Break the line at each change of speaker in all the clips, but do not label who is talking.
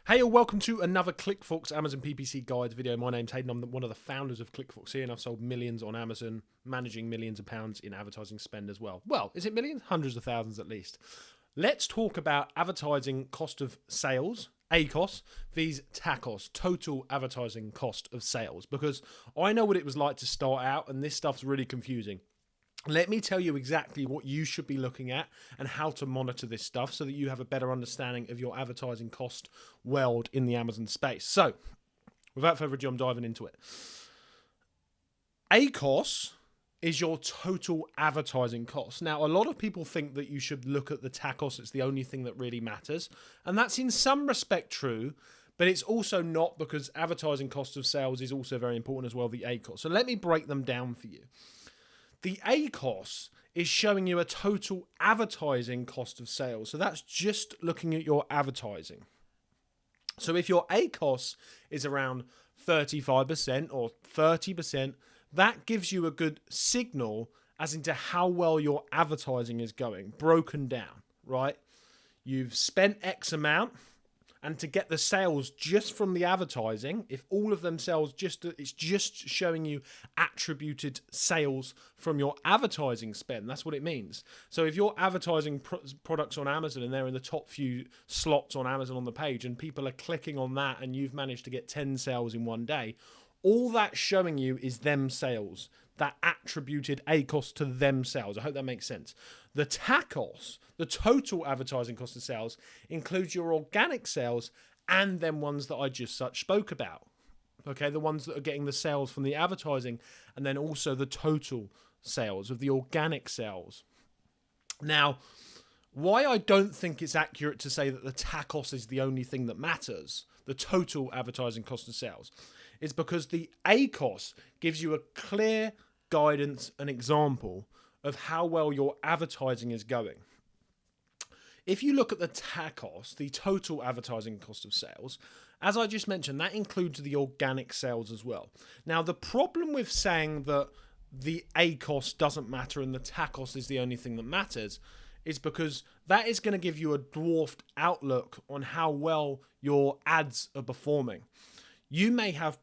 Hey, and welcome to another ClickFox Amazon PPC Guides video. My name's Hayden. I'm one of the founders of ClickFox here, and I've sold millions on Amazon, managing millions of pounds in advertising spend as well. Well, is it millions? Hundreds of thousands at least. Let's talk about advertising cost of sales, ACOS, vs TACOS, total advertising cost of sales, because I know what it was like to start out, and this stuff's really confusing. Let me tell you exactly what you should be looking at and how to monitor this stuff so that you have a better understanding of your advertising cost world in the Amazon space. So, without further ado, I'm diving into it. ACOS is your total advertising cost. Now, a lot of people think that you should look at the TACOS. It's the only thing that really matters. And that's in some respect true, but it's also not, because advertising cost of sales is also very important as well, the ACOS. So let me break them down for you. The ACOS is showing you a total advertising cost of sales. So that's just looking at your advertising. So if your ACOS is around 35% or 30%, that gives you a good signal as into how well your advertising is going, broken down, right? You've spent X amount, and to get the sales just from the advertising, if all of them sells, it's just showing you attributed sales from your advertising spend. That's what it means. So if you're advertising products on Amazon and they're in the top few slots on Amazon on the page and people are clicking on that and you've managed to get 10 sales in one day, all that's showing you is them sales, that attributed ACOS to them sales. I hope that makes sense. The TACOS, the total advertising cost of sales, includes your organic sales and them ones that I just spoke about. Okay, the ones that are getting the sales from the advertising, and then also the total sales of the organic sales. Now, why I don't think it's accurate to say that the TACOS is the only thing that matters, the total advertising cost of sales, is because the ACOS gives you a clear guidance and example of how well your advertising is going. If you look at the TACOS, the total advertising cost of sales, as I just mentioned, that includes the organic sales as well. Now, the problem with saying that the ACOS doesn't matter and the TACOS is the only thing that matters is because that is going to give you a dwarfed outlook on how well your ads are performing. You may have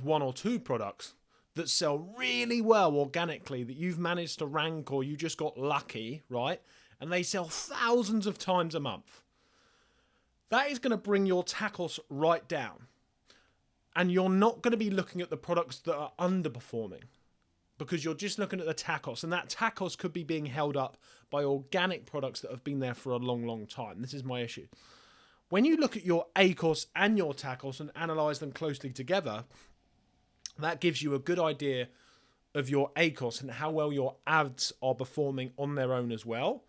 one or two products that sell really well organically, that you've managed to rank or you just got lucky, right? And they sell thousands of times a month. That is going to bring your TACOS right down. And you're not going to be looking at the products that are underperforming, because you're just looking at the TACOS. And that TACOS could be being held up by organic products that have been there for a long, long time. This is my issue. When you look at your ACOS and your TACOS and analyze them closely together, that gives you a good idea of your ACOS and how well your ads are performing on their own as well,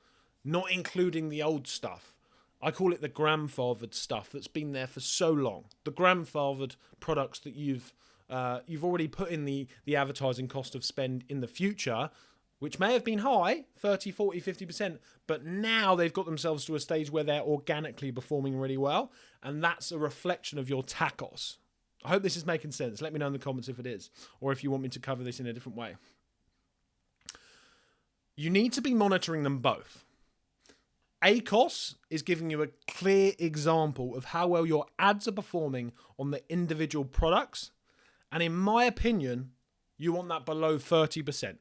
not including the old stuff. I call it the grandfathered stuff that's been there for so long. The grandfathered products that you've already put in the advertising cost of spend in the future, which may have been high, 30, 40, 50%, but now they've got themselves to a stage where they're organically performing really well, and that's a reflection of your TACOS. I hope this is making sense. Let me know in the comments if it is, or if you want me to cover this in a different way. You need to be monitoring them both. ACOS is giving you a clear example of how well your ads are performing on the individual products, and in my opinion, you want that below 30%.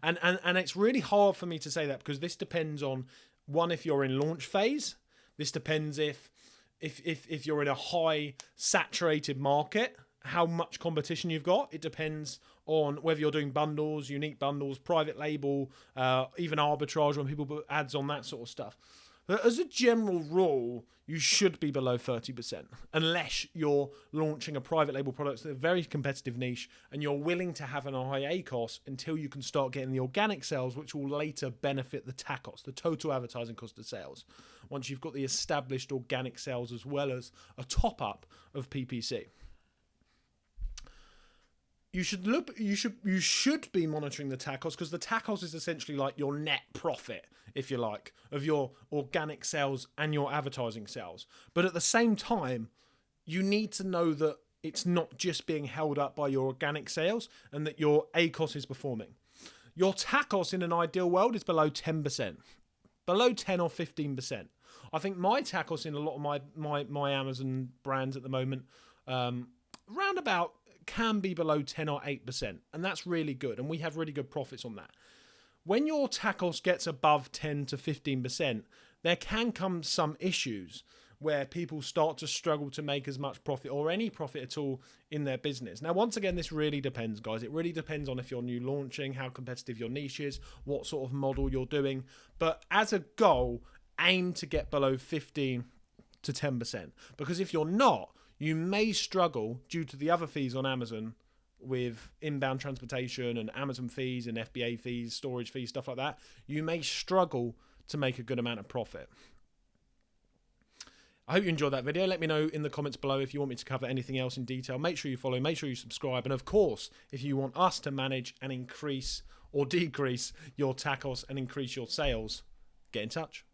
And it's really hard for me to say that, because this depends on, one, if you're in launch phase. This depends if you're in a high saturated market, how much competition you've got. It depends on whether you're doing bundles, unique bundles, private label, even arbitrage when people put ads on, that sort of stuff. But as a general rule, you should be below 30%, unless you're launching a private label product in a very competitive niche and you're willing to have an high ACOS until you can start getting the organic sales, which will later benefit the TACOS, the total advertising cost of sales, once you've got the established organic sales as well as a top-up of PPC. You should be monitoring the TACOS, because the TACOS is essentially like your net profit, if you like, of your organic sales and your advertising sales. But at the same time, you need to know that it's not just being held up by your organic sales and that your ACOS is performing. Your TACOS in an ideal world is below 10%, below 10 or 15%. I think my TACOS in a lot of my Amazon brands at the moment, round about can be below 10 or 8%. And that's really good. And we have really good profits on that. When your TACOS gets above 10 to 15%, there can come some issues where people start to struggle to make as much profit or any profit at all in their business. Now, once again, this really depends, guys. It really depends on if you're new launching, how competitive your niche is, what sort of model you're doing. But as a goal, aim to get below 15 to 10%. Because if you're not, you may struggle due to the other fees on Amazon with inbound transportation and Amazon fees and FBA fees, storage fees, stuff like that. You may struggle to make a good amount of profit. I hope you enjoyed that video. Let me know in the comments below if you want me to cover anything else in detail. Make sure you follow, make sure you subscribe. And of course, if you want us to manage and increase or decrease your TACOS and increase your sales, get in touch.